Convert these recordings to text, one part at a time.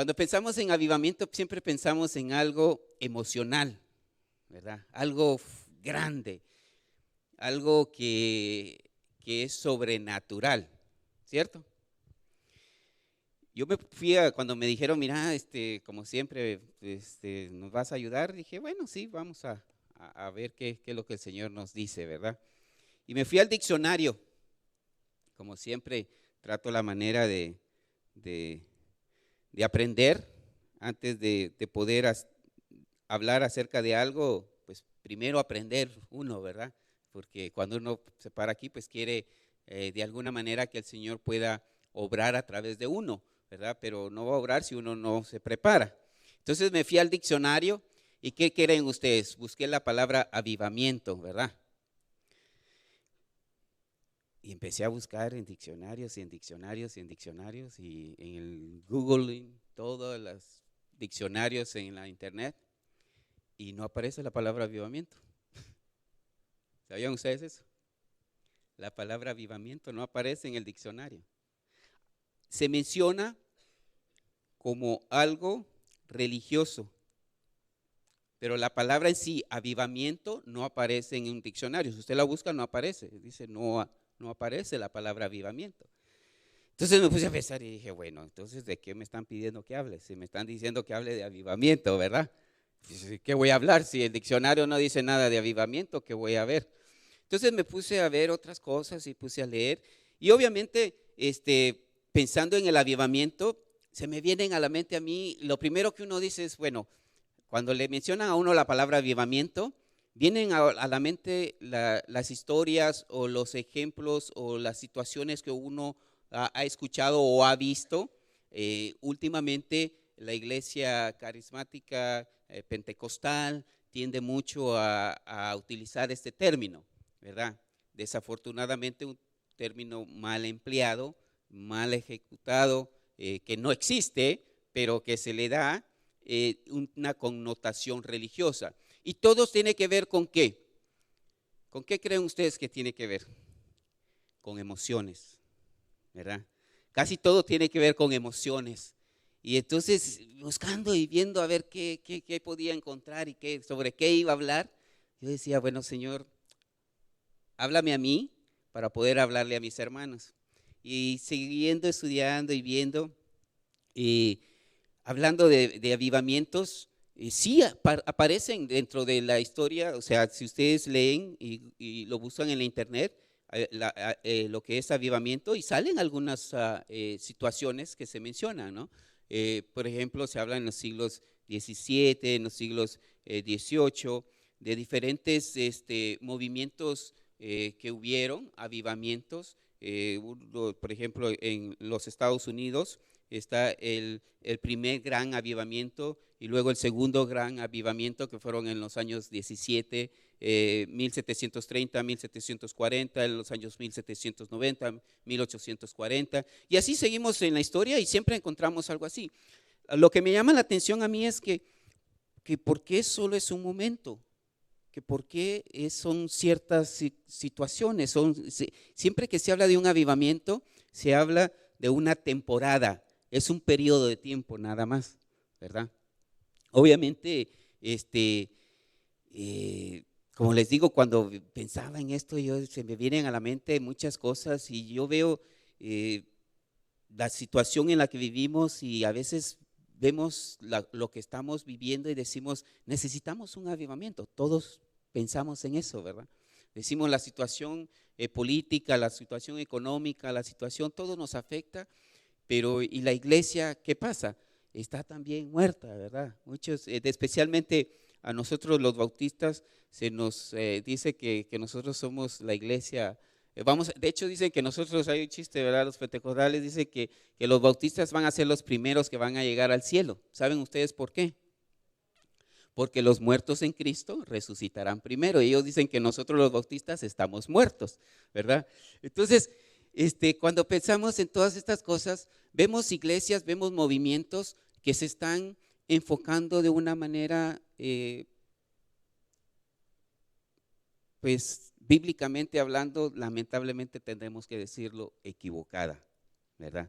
Cuando pensamos en avivamiento, siempre pensamos en algo emocional, ¿verdad? Algo grande, algo que es sobrenatural, ¿cierto? Yo me fui cuando me dijeron, mira, como siempre, nos vas a ayudar, dije, bueno, sí, vamos a ver qué es lo que el Señor nos dice, ¿verdad? Y me fui al diccionario, como siempre, trato la manera de, de aprender antes de poder hablar acerca de algo, pues primero aprender uno, ¿verdad? Porque cuando uno se para aquí, pues quiere de alguna manera que el Señor pueda obrar a través de uno, ¿verdad? Pero no va a obrar si uno no se prepara. Entonces me fui al diccionario y ¿qué creen ustedes? Busqué la palabra avivamiento, ¿verdad? Y empecé a buscar en diccionarios y en diccionarios y en diccionarios y en el Google, en todos los diccionarios en la internet y no aparece la palabra avivamiento. ¿Sabían ustedes eso? La palabra avivamiento no aparece en el diccionario. Se menciona como algo religioso, pero la palabra en sí, avivamiento, no aparece en un diccionario. Si usted la busca, no aparece. Dice, no aparece la palabra avivamiento. Entonces me puse a pensar y dije, bueno, entonces ¿de qué me están pidiendo que hable? Si me están diciendo que hable de avivamiento, ¿verdad? ¿Qué voy a hablar? Si el diccionario no dice nada de avivamiento, ¿qué voy a ver? Entonces me puse a ver otras cosas y puse a leer. Y obviamente, pensando en el avivamiento, se me vienen a la mente a mí, lo primero que uno dice es, bueno, cuando le mencionan a uno la palabra avivamiento, vienen a la mente las historias o los ejemplos o las situaciones que uno ha escuchado o ha visto. Últimamente la iglesia carismática pentecostal tiende mucho a utilizar este término, ¿verdad? Desafortunadamente un término mal empleado, mal ejecutado, que no existe, pero que se le da una connotación religiosa. Y todos tiene que ver con qué. ¿Con qué creen ustedes que tiene que ver? Con emociones, ¿verdad? Casi todo tiene que ver con emociones. Y entonces, buscando y viendo a ver qué podía encontrar y sobre qué iba a hablar, yo decía, bueno, Señor, háblame a mí para poder hablarle a mis hermanos. Y siguiendo estudiando y viendo, y hablando de avivamientos, sí aparecen dentro de la historia, o sea, si ustedes leen y lo buscan en la internet, lo que es avivamiento, y salen algunas situaciones que se mencionan, ¿no? Por ejemplo, se habla en los siglos XVII, en los siglos XVIII, de diferentes movimientos que hubieron, avivamientos. Por ejemplo, en los Estados Unidos está el primer gran avivamiento y luego el segundo gran avivamiento que fueron en los años 17, 1730, 1740, en los años 1790, 1840 y así seguimos en la historia y siempre encontramos algo así. Lo que me llama la atención a mí es que por qué solo es un momento, que por qué son ciertas situaciones, siempre que se habla de un avivamiento, se habla de una temporada, es un periodo de tiempo nada más, ¿verdad? Obviamente, como les digo, cuando pensaba en esto, se me vienen a la mente muchas cosas y yo veo la situación en la que vivimos y a veces vemos lo que estamos viviendo y decimos, necesitamos un avivamiento. Todos pensamos en eso, ¿verdad? Decimos la situación política, la situación económica, la situación, todo nos afecta, pero ¿y la iglesia qué pasa? Está también muerta, ¿verdad? Muchos, especialmente a nosotros los bautistas, se nos dice que nosotros somos la iglesia. De hecho dicen que nosotros, hay un chiste, ¿verdad? Los pentecostales dicen que los bautistas van a ser los primeros que van a llegar al cielo. ¿Saben ustedes por qué? Porque los muertos en Cristo resucitarán primero. Ellos dicen que nosotros los bautistas estamos muertos, ¿verdad? Entonces, cuando pensamos en todas estas cosas, vemos iglesias, vemos movimientos que se están enfocando de una manera, pues bíblicamente hablando, lamentablemente tendremos que decirlo, equivocada, ¿verdad?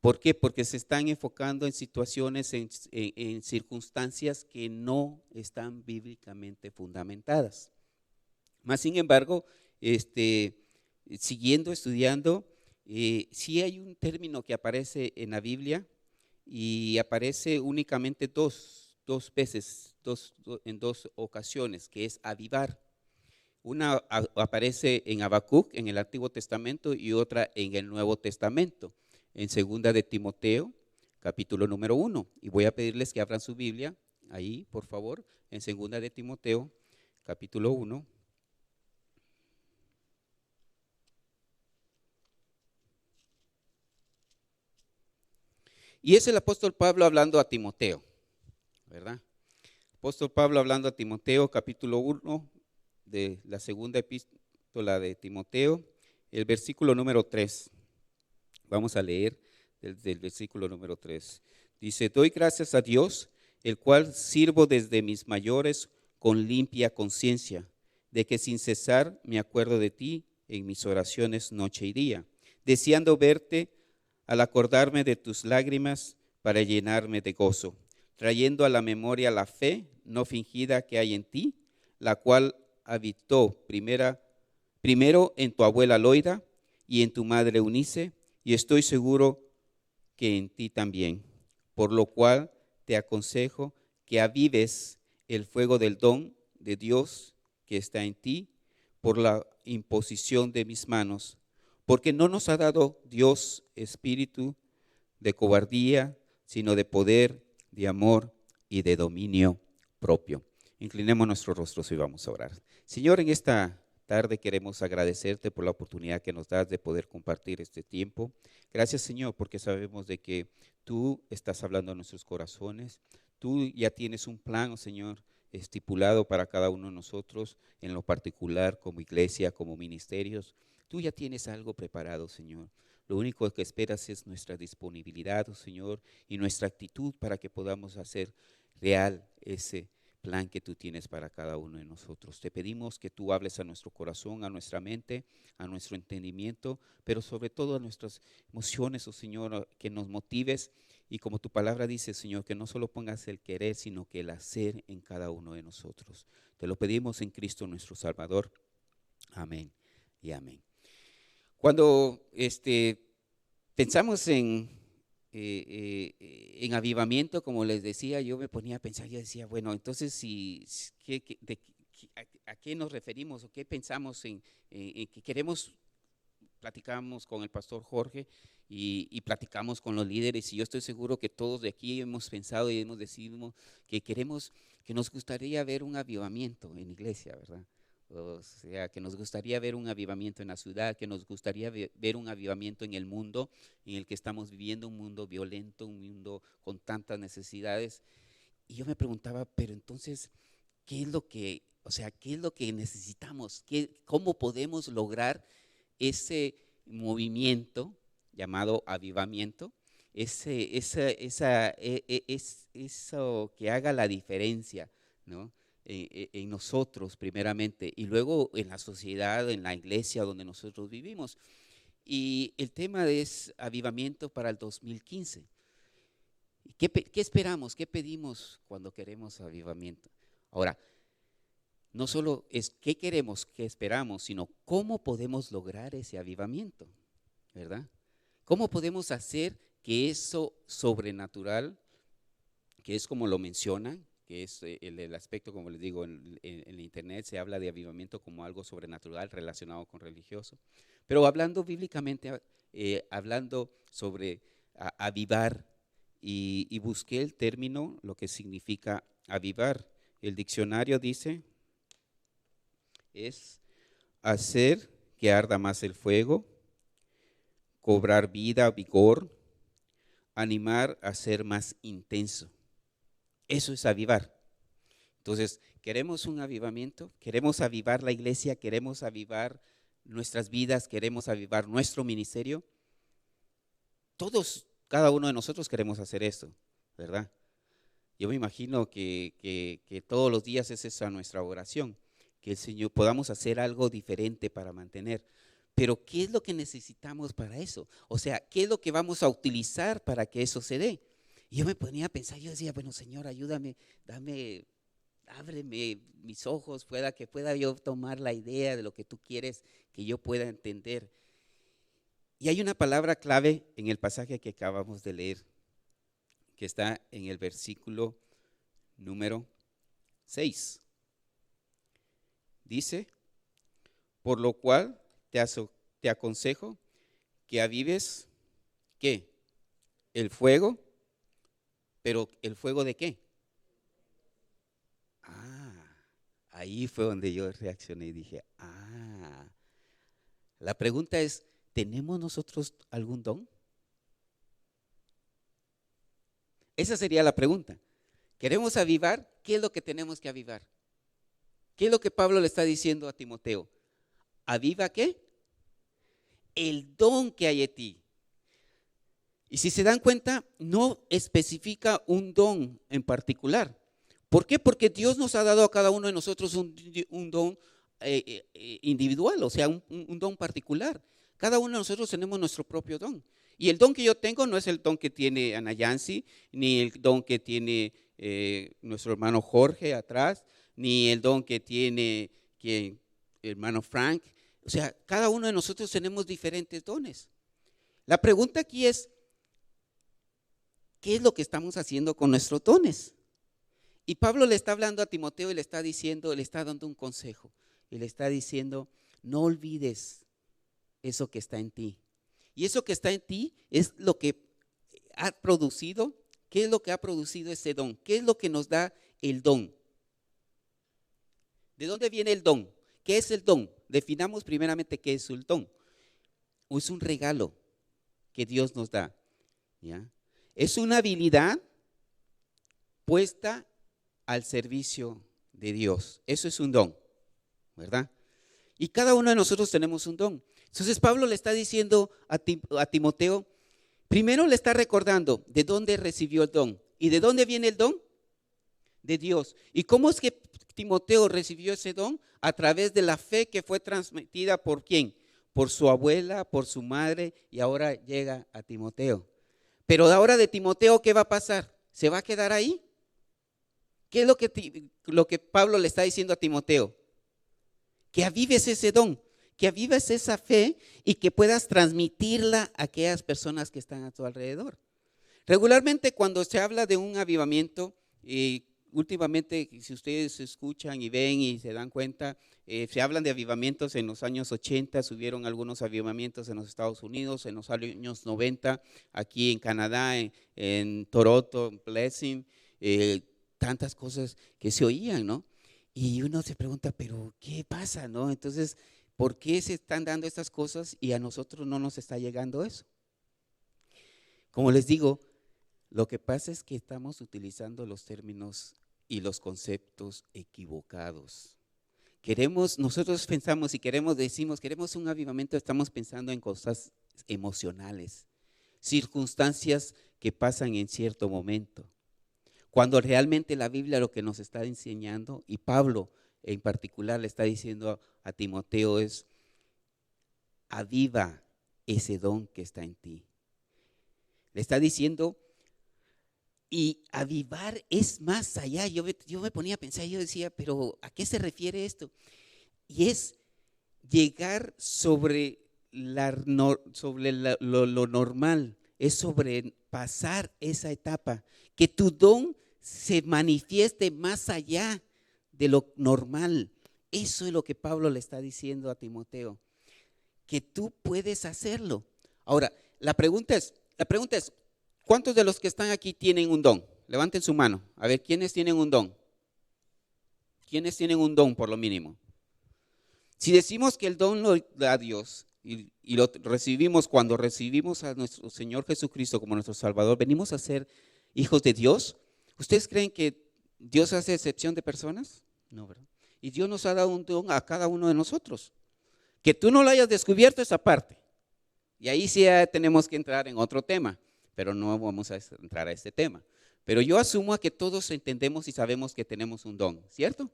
¿Por qué? Porque se están enfocando en situaciones, en circunstancias que no están bíblicamente fundamentadas. Más sin embargo, siguiendo estudiando, sí hay un término que aparece en la Biblia y aparece únicamente dos veces, en dos ocasiones, que es avivar. Una aparece en Habacuc, en el Antiguo Testamento, y otra en el Nuevo Testamento, en segunda de Timoteo, capítulo número 1. Y voy a pedirles que abran su Biblia, ahí, por favor, en segunda de Timoteo, capítulo 1. Y es el apóstol Pablo hablando a Timoteo, ¿verdad? Apóstol Pablo hablando a Timoteo, capítulo 1 de la segunda epístola de Timoteo, el versículo número 3. Vamos a leer desde el versículo número 3. Dice, doy gracias a Dios, el cual sirvo desde mis mayores con limpia conciencia, de que sin cesar me acuerdo de ti en mis oraciones noche y día, deseando verte al acordarme de tus lágrimas para llenarme de gozo, trayendo a la memoria la fe no fingida que hay en ti, la cual habitó primero en tu abuela Loida y en tu madre Eunice, y estoy seguro que en ti también, por lo cual te aconsejo que avives el fuego del don de Dios que está en ti por la imposición de mis manos, porque no nos ha dado Dios espíritu de cobardía, sino de poder, de amor y de dominio propio. Inclinemos nuestros rostros y vamos a orar. Señor, en esta tarde queremos agradecerte por la oportunidad que nos das de poder compartir este tiempo. Gracias, Señor, porque sabemos de que tú estás hablando a nuestros corazones. Tú ya tienes un plan, oh Señor, estipulado para cada uno de nosotros, en lo particular, como iglesia, como ministerios. Tú ya tienes algo preparado, Señor. Lo único que esperas es nuestra disponibilidad, oh Señor, y nuestra actitud para que podamos hacer real ese plan que tú tienes para cada uno de nosotros. Te pedimos que tú hables a nuestro corazón, a nuestra mente, a nuestro entendimiento, pero sobre todo a nuestras emociones, oh Señor, que nos motives y como tu palabra dice, Señor, que no solo pongas el querer, sino que el hacer en cada uno de nosotros. Te lo pedimos en Cristo nuestro Salvador. Amén y amén. Cuando pensamos en avivamiento, como les decía, yo me ponía a pensar, yo decía, bueno, entonces, ¿a qué nos referimos o qué pensamos en que queremos? Platicamos con el pastor Jorge y platicamos con los líderes y yo estoy seguro que todos de aquí hemos pensado y hemos decidido que queremos, que nos gustaría ver un avivamiento en la iglesia, ¿verdad? O sea, que nos gustaría ver un avivamiento en la ciudad, que nos gustaría ver un avivamiento en el mundo en el que estamos viviendo, un mundo violento, un mundo con tantas necesidades. Y yo me preguntaba, pero entonces, ¿qué es lo que, o sea, qué es lo que necesitamos? ¿Cómo podemos lograr ese movimiento llamado avivamiento? Eso que haga la diferencia, ¿no? En nosotros primeramente y luego en la sociedad, en la iglesia donde nosotros vivimos. Y el tema es avivamiento para el 2015. ¿Qué esperamos? ¿Qué pedimos cuando queremos avivamiento? Ahora, no solo es qué queremos, qué esperamos, sino cómo podemos lograr ese avivamiento, ¿verdad? ¿Cómo podemos hacer que eso sobrenatural, que es como lo mencionan, que es el aspecto, como les digo, en internet se habla de avivamiento como algo sobrenatural relacionado con religioso, pero hablando bíblicamente, hablando sobre avivar, y busqué el término, lo que significa avivar. El diccionario dice, es hacer que arda más el fuego, cobrar vida, vigor, animar a ser más intenso. Eso es avivar. Entonces, queremos un avivamiento, queremos avivar la iglesia, queremos avivar nuestras vidas, queremos avivar nuestro ministerio. Todos, cada uno de nosotros queremos hacer esto, ¿verdad? Yo me imagino que todos los días es esa nuestra oración, que el Señor podamos hacer algo diferente para mantener. Pero ¿qué es lo que necesitamos para eso? O sea, ¿qué es lo que vamos a utilizar para que eso se dé? Y yo me ponía a pensar, yo decía, bueno, Señor, ayúdame, ábreme mis ojos, que pueda yo tomar la idea de lo que tú quieres que yo pueda entender. Y hay una palabra clave en el pasaje que acabamos de leer, que está en el versículo número 6. Dice, por lo cual te aconsejo que avives, ¿qué? El fuego, pero ¿el fuego de qué? Ahí fue donde yo reaccioné y dije, la pregunta es, ¿tenemos nosotros algún don? Esa sería la pregunta. ¿Queremos avivar? ¿Qué es lo que tenemos que avivar? ¿Qué es lo que Pablo le está diciendo a Timoteo? ¿Aviva qué? El don que hay en ti. Y si se dan cuenta, no especifica un don en particular. ¿Por qué? Porque Dios nos ha dado a cada uno de nosotros un don individual, o sea, un don particular. Cada uno de nosotros tenemos nuestro propio don. Y el don que yo tengo no es el don que tiene Ana Yancy, ni el don que tiene nuestro hermano Jorge atrás, ni el don que tiene el hermano Frank. O sea, cada uno de nosotros tenemos diferentes dones. La pregunta aquí es, ¿qué es lo que estamos haciendo con nuestros dones? Y Pablo le está hablando a Timoteo y le está diciendo, le está dando un consejo. Y le está diciendo, no olvides eso que está en ti. Y eso que está en ti es lo que ha producido. ¿Qué es lo que ha producido ese don? ¿Qué es lo que nos da el don? ¿De dónde viene el don? ¿Qué es el don? Definamos primeramente qué es el don. Es un regalo que Dios nos da, ¿ya? Es una habilidad puesta al servicio de Dios. Eso es un don, ¿verdad? Y cada uno de nosotros tenemos un don. Entonces Pablo le está diciendo a Timoteo, primero le está recordando de dónde recibió el don. ¿Y de dónde viene el don? De Dios. ¿Y cómo es que Timoteo recibió ese don? A través de la fe que fue transmitida ¿por quién? Por su abuela, por su madre, y ahora llega a Timoteo. Pero ahora de Timoteo, ¿qué va a pasar? ¿Se va a quedar ahí? ¿Qué es lo que Pablo le está diciendo a Timoteo? Que avives ese don, que avives esa fe y que puedas transmitirla a aquellas personas que están a tu alrededor. Regularmente cuando se habla de un avivamiento, últimamente si ustedes escuchan y ven y se dan cuenta, se hablan de avivamientos en los años 80, hubieron algunos avivamientos en los Estados Unidos, en los años 90, aquí en Canadá, en Toronto, en Blessing, tantas cosas que se oían, ¿no? Y uno se pregunta, ¿pero qué pasa, no? Entonces, ¿por qué se están dando estas cosas y a nosotros no nos está llegando eso? Como les digo, lo que pasa es que estamos utilizando los términos y los conceptos equivocados. Nosotros pensamos y decimos, queremos un avivamiento, estamos pensando en cosas emocionales, circunstancias que pasan en cierto momento. Cuando realmente la Biblia lo que nos está enseñando, y Pablo en particular le está diciendo a Timoteo es, aviva ese don que está en ti. Le está diciendo, y avivar es más allá. Yo me ponía a pensar, yo decía, pero ¿a qué se refiere esto? Y es llegar sobre lo normal, es sobrepasar esa etapa, que tu don se manifieste más allá de lo normal. Eso es lo que Pablo le está diciendo a Timoteo, que tú puedes hacerlo. Ahora, la pregunta es, ¿cuántos de los que están aquí tienen un don? Levanten su mano. A ver, ¿quiénes tienen un don? ¿Quiénes tienen un don por lo mínimo? Si decimos que el don lo da Dios y lo recibimos cuando recibimos a nuestro Señor Jesucristo como nuestro Salvador, venimos a ser hijos de Dios. ¿Ustedes creen que Dios hace excepción de personas? No, ¿verdad? Y Dios nos ha dado un don a cada uno de nosotros. Que tú no lo hayas descubierto esa parte. Y ahí sí tenemos que entrar en otro tema, pero no vamos a entrar a este tema. Pero yo asumo que todos entendemos y sabemos que tenemos un don, ¿cierto?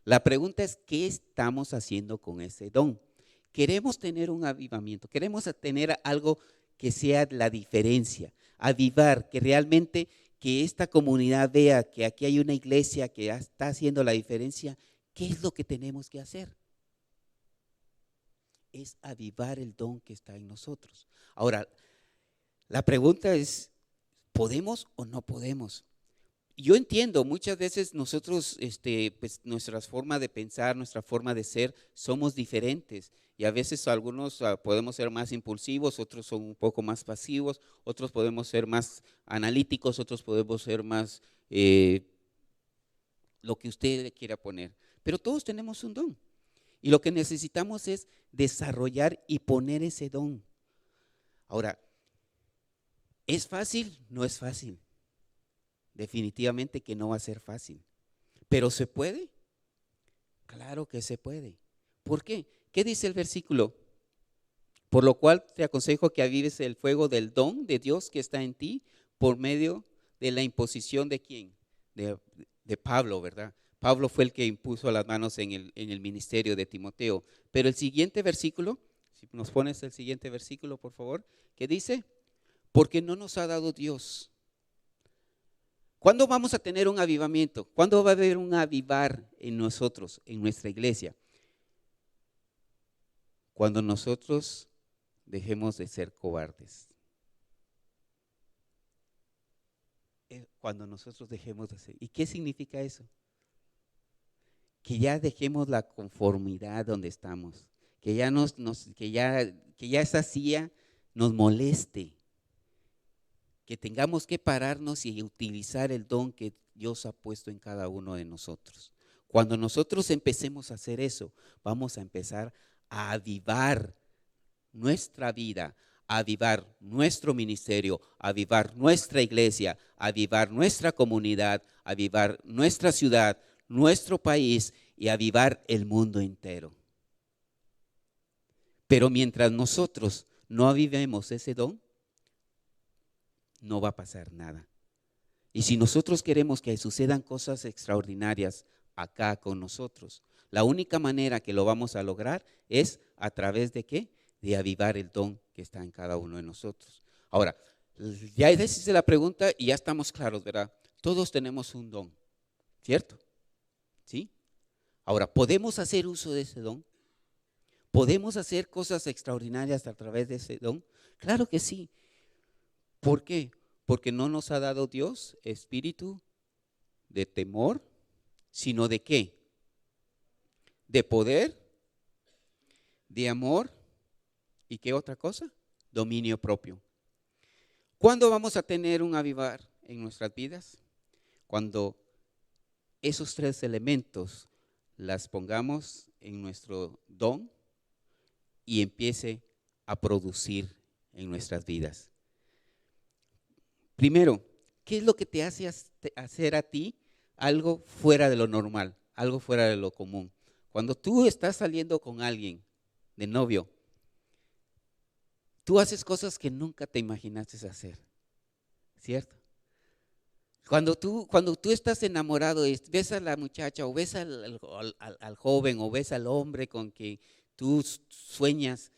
La pregunta es, ¿qué estamos haciendo con ese don? queremos tener un avivamiento, queremos tener algo que sea la diferencia, avivar, que realmente que esta comunidad vea que aquí hay una iglesia que está haciendo la diferencia. ¿Qué es lo que tenemos que hacer? Es avivar el don que está en nosotros. Ahora, la pregunta es, ¿podemos o no podemos? Yo entiendo, muchas veces nosotros, pues nuestra forma de pensar, nuestra forma de ser, somos diferentes. Y a veces algunos podemos ser más impulsivos, otros son un poco más pasivos, otros podemos ser más analíticos, otros podemos ser más lo que usted le quiera poner. Pero todos tenemos un don. Y lo que necesitamos es desarrollar y poner ese don. Ahora, ¿es fácil? No es fácil. Definitivamente que no va a ser fácil. ¿Pero se puede? Claro que se puede. ¿Por qué? ¿Qué dice el versículo? Por lo cual te aconsejo que avives el fuego del don de Dios que está en ti por medio de la imposición de ¿quién? De Pablo, ¿verdad? Pablo fue el que impuso las manos en el ministerio de Timoteo. Pero el siguiente versículo, si nos pones el siguiente versículo, por favor, ¿qué dice? Porque no nos ha dado Dios. ¿Cuándo vamos a tener un avivamiento? ¿Cuándo va a haber un avivar en nosotros, en nuestra iglesia? Cuando nosotros dejemos de ser cobardes. Cuando nosotros dejemos de ser. ¿Y qué significa eso? Que ya dejemos la conformidad donde estamos. Que ya esa silla nos moleste. Que tengamos que pararnos y utilizar el don que Dios ha puesto en cada uno de nosotros. Cuando nosotros empecemos a hacer eso, vamos a empezar a avivar nuestra vida, a avivar nuestro ministerio, a avivar nuestra iglesia, a avivar nuestra comunidad, a avivar nuestra ciudad, nuestro país y a avivar el mundo entero. Pero mientras nosotros no avivemos ese don, no va a pasar nada. Y si nosotros queremos que sucedan cosas extraordinarias acá con nosotros, la única manera que lo vamos a lograr es a través de ¿qué? De avivar el don que está en cada uno de nosotros. Ahora, ya hice la pregunta y ya estamos claros, ¿verdad? Todos tenemos un don, ¿cierto? ¿Sí? Ahora, ¿podemos hacer uso de ese don? ¿Podemos hacer cosas extraordinarias a través de ese don? Claro que sí. ¿Por qué? Porque no nos ha dado Dios espíritu de temor, sino de ¿qué? De poder, de amor y ¿qué otra cosa? Dominio propio. ¿Cuándo vamos a tener un avivar en nuestras vidas? Cuando esos tres elementos las pongamos en nuestro don y empiece a producir en nuestras vidas. Primero, ¿qué es lo que te hace hacer a ti algo fuera de lo normal, algo fuera de lo común? Cuando tú estás saliendo con alguien de novio, tú haces cosas que nunca te imaginaste hacer, ¿cierto? Cuando tú estás enamorado y ves a la muchacha o ves al joven o ves al hombre con que tú sueñas,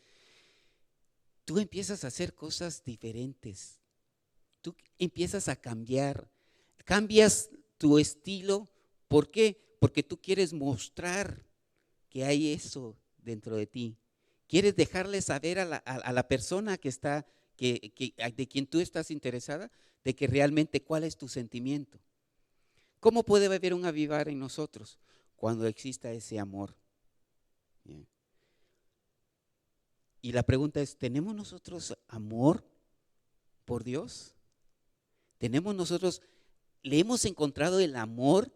tú empiezas a hacer cosas diferentes. Tú empiezas a cambias tu estilo. ¿Por qué? Porque tú quieres mostrar que hay eso dentro de ti. Quieres dejarle saber a la persona que está, de quien tú estás interesada, de que realmente cuál es tu sentimiento. ¿Cómo puede haber un avivar en nosotros? Cuando exista ese amor. Bien. Y la pregunta es, ¿tenemos nosotros amor por Dios? ¿Le hemos encontrado el amor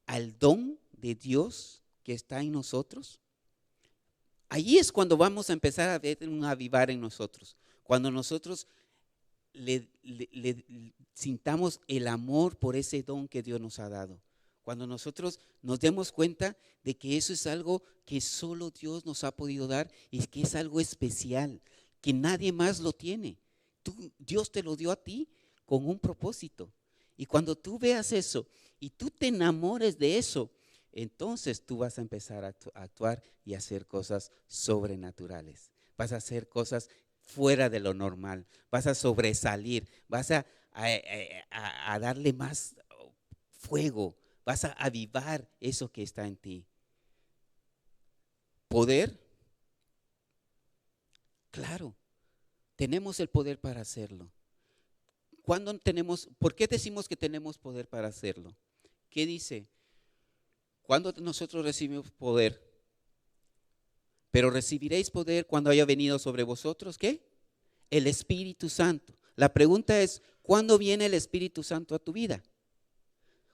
al don de Dios que está en nosotros? Allí es cuando vamos a empezar a ver un avivar en nosotros. Cuando nosotros le sintamos el amor por ese don que Dios nos ha dado. Cuando nosotros nos demos cuenta de que eso es algo que solo Dios nos ha podido dar y que es algo especial, que nadie más lo tiene. Dios te lo dio a ti con un propósito. Y cuando tú veas eso y tú te enamores de eso, entonces tú vas a empezar a actuar y a hacer cosas sobrenaturales. Vas a hacer cosas fuera de lo normal. Vas a sobresalir. Vas a darle más fuego. Vas a avivar eso que está en ti. ¿Poder? Claro, tenemos el poder para hacerlo. ¿Por qué decimos que tenemos poder para hacerlo? ¿Qué dice? Cuando nosotros recibimos poder, pero recibiréis poder cuando haya venido sobre vosotros, ¿qué? El Espíritu Santo. La pregunta es, ¿cuándo viene el Espíritu Santo a tu vida?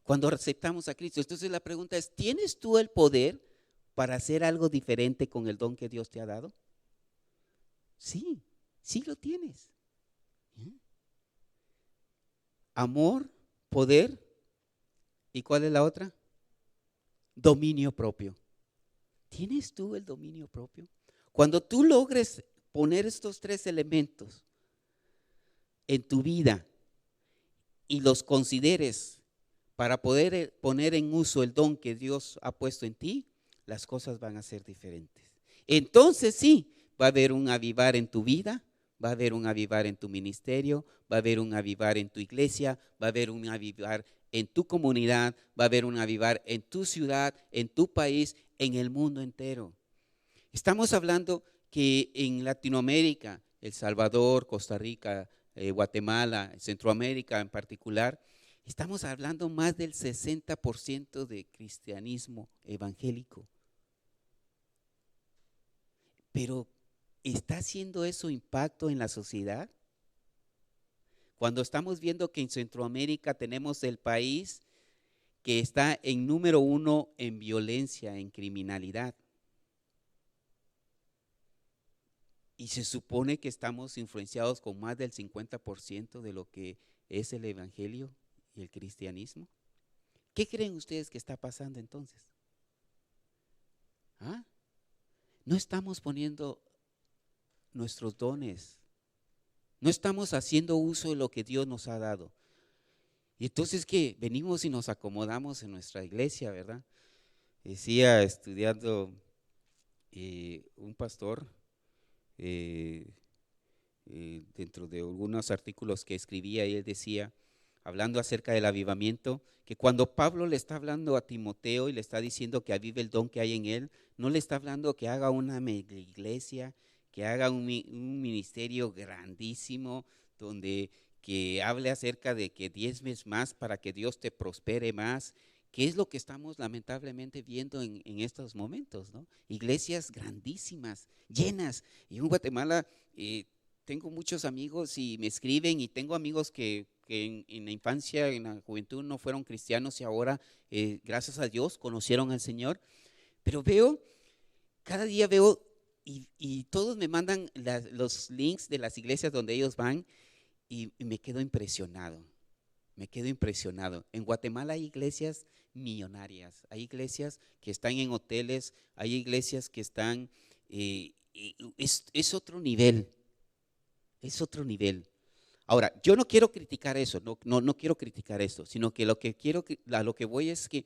Cuando aceptamos a Cristo. Entonces la pregunta es, ¿tienes tú el poder para hacer algo diferente con el don que Dios te ha dado? Sí, sí lo tienes. Amor, poder, ¿y cuál es la otra? Dominio propio. ¿Tienes tú el dominio propio? Cuando tú logres poner estos tres elementos en tu vida y los consideres para poder poner en uso el don que Dios ha puesto en ti, las cosas van a ser diferentes. Entonces sí, va a haber un avivar en tu vida, va a haber un avivar en tu ministerio, va a haber un avivar en tu iglesia, va a haber un avivar en tu comunidad, va a haber un avivar en tu ciudad, en tu país, en el mundo entero. Estamos hablando que en Latinoamérica, El Salvador, Costa Rica, Guatemala, Centroamérica en particular, estamos hablando más del 60% de cristianismo evangélico. Pero ¿está haciendo eso impacto en la sociedad? Cuando estamos viendo que en Centroamérica tenemos el país que está en número 1 en violencia, en criminalidad. Y se supone que estamos influenciados con más del 50% de lo que es el evangelio y el cristianismo. ¿Qué creen ustedes que está pasando entonces? ¿Ah? No estamos poniendo nuestros dones. No estamos haciendo uso de lo que Dios nos ha dado. Y entonces que venimos y nos acomodamos en nuestra iglesia, ¿verdad? Decía estudiando un pastor dentro de algunos artículos que escribía, y él decía, hablando acerca del avivamiento, que cuando Pablo le está hablando a Timoteo y le está diciendo que avive el don que hay en él, no le está hablando que haga una mega iglesia, que haga un ministerio grandísimo, donde que hable acerca de que diezmes más para que Dios te prospere más, que es lo que estamos lamentablemente viendo en estos momentos, ¿no? Iglesias grandísimas, llenas. Y en Guatemala tengo muchos amigos y me escriben, y tengo amigos que en la infancia, en la juventud no fueron cristianos y ahora, gracias a Dios, conocieron al Señor. Pero cada día veo y todos me mandan los links de las iglesias donde ellos van y me quedo impresionado. Me quedo impresionado. En Guatemala hay iglesias millonarias, hay iglesias que están en hoteles, hay iglesias que están, es otro nivel, es otro nivel. Ahora, yo no quiero criticar eso, no quiero criticar eso, sino que a lo que voy es que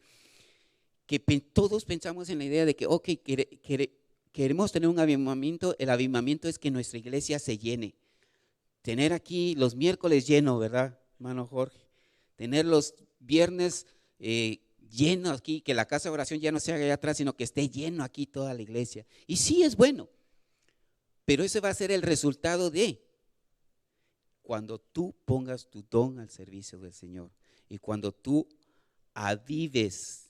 todos pensamos en la idea de que, ok, queremos tener un avivamiento. El avivamiento es que nuestra iglesia se llene. Tener aquí los miércoles lleno, ¿verdad, hermano Jorge? Tener los viernes lleno aquí, que la casa de oración ya no se haga allá atrás, sino que esté lleno aquí toda la iglesia. Y sí es bueno, pero ese va a ser el resultado de cuando tú pongas tu don al servicio del Señor y cuando tú avives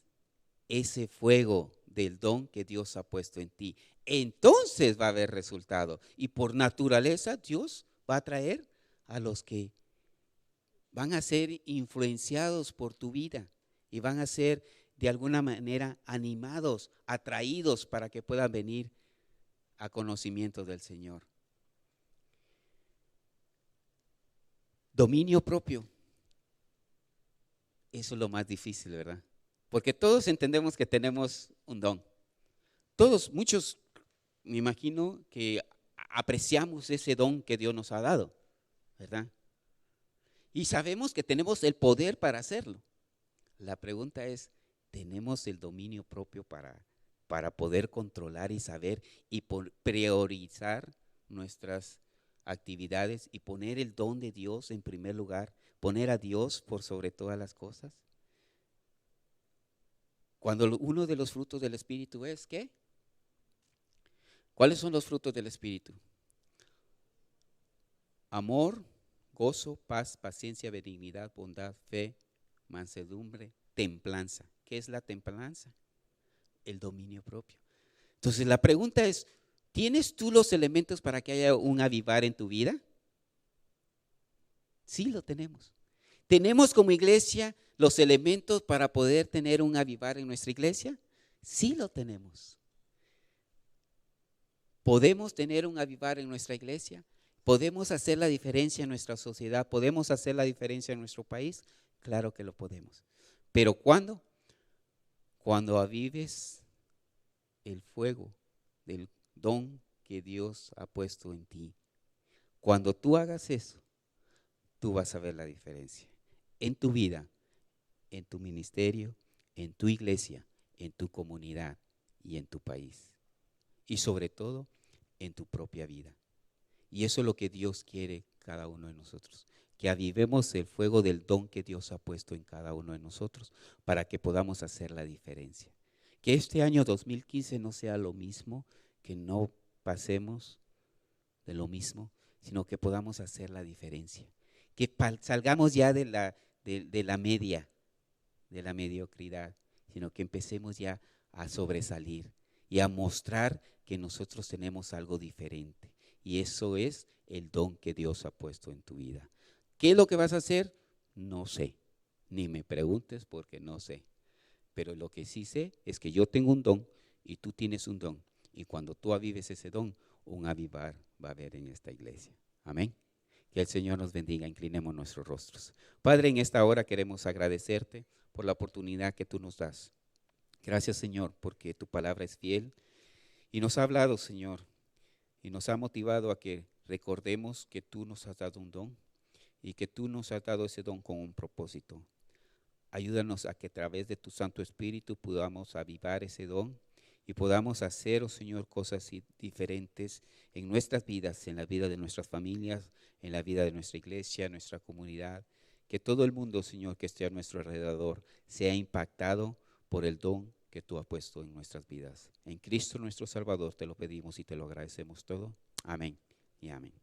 ese fuego del don que Dios ha puesto en ti. Entonces va a haber resultado y por naturaleza Dios va a traer a los que van a ser influenciados por tu vida y van a ser de alguna manera animados, atraídos para que puedan venir a conocimiento del Señor. Dominio propio. Eso es lo más difícil, ¿verdad? Porque todos entendemos que tenemos un don. Muchos, me imagino que apreciamos ese don que Dios nos ha dado, ¿verdad? Y sabemos que tenemos el poder para hacerlo. La pregunta es, tenemos el dominio propio para poder controlar y saber y priorizar nuestras actividades y poner el don de Dios en primer lugar, poner a Dios por sobre todas las cosas. Cuando uno de los frutos del Espíritu es, ¿qué? ¿Cuáles son los frutos del Espíritu? Amor, gozo, paz, paciencia, benignidad, bondad, fe, mansedumbre, templanza. ¿Qué es la templanza? El dominio propio. Entonces la pregunta es, ¿tienes tú los elementos para que haya un avivar en tu vida? Sí, lo tenemos. ¿Tenemos como iglesia los elementos para poder tener un avivar en nuestra iglesia? Sí, lo tenemos. ¿Podemos tener un avivar en nuestra iglesia? ¿Podemos hacer la diferencia en nuestra sociedad? ¿Podemos hacer la diferencia en nuestro país? Claro que lo podemos. ¿Pero cuándo? Cuando avives el fuego del don que Dios ha puesto en ti. Cuando tú hagas eso, tú vas a ver la diferencia en tu vida, en tu ministerio, en tu iglesia, en tu comunidad y en tu país. Y sobre todo, en tu propia vida. Y eso es lo que Dios quiere cada uno de nosotros, que avivemos el fuego del don que Dios ha puesto en cada uno de nosotros para que podamos hacer la diferencia. Que este año 2015 no sea lo mismo, que no pasemos de lo mismo, sino que podamos hacer la diferencia. Que salgamos ya de la media, de la mediocridad, sino que empecemos ya a sobresalir y a mostrar que nosotros tenemos algo diferente. Y eso es el don que Dios ha puesto en tu vida. ¿Qué es lo que vas a hacer? No sé. Ni me preguntes porque no sé. Pero lo que sí sé es que yo tengo un don y tú tienes un don. Y cuando tú avives ese don, un avivar va a haber en esta iglesia. Amén. Que el Señor nos bendiga. Inclinemos nuestros rostros. Padre, en esta hora queremos agradecerte por la oportunidad que tú nos das. Gracias, Señor, porque tu palabra es fiel y nos ha hablado, Señor, y nos ha motivado a que recordemos que tú nos has dado un don y que tú nos has dado ese don con un propósito. Ayúdanos a que a través de tu Santo Espíritu podamos avivar ese don y podamos hacer, oh Señor, cosas diferentes en nuestras vidas, en la vida de nuestras familias, en la vida de nuestra iglesia, nuestra comunidad. Que todo el mundo, Señor, que esté a nuestro alrededor sea impactado por el don que tú has puesto en nuestras vidas. En Cristo nuestro Salvador te lo pedimos y te lo agradecemos todo. Amén y amén.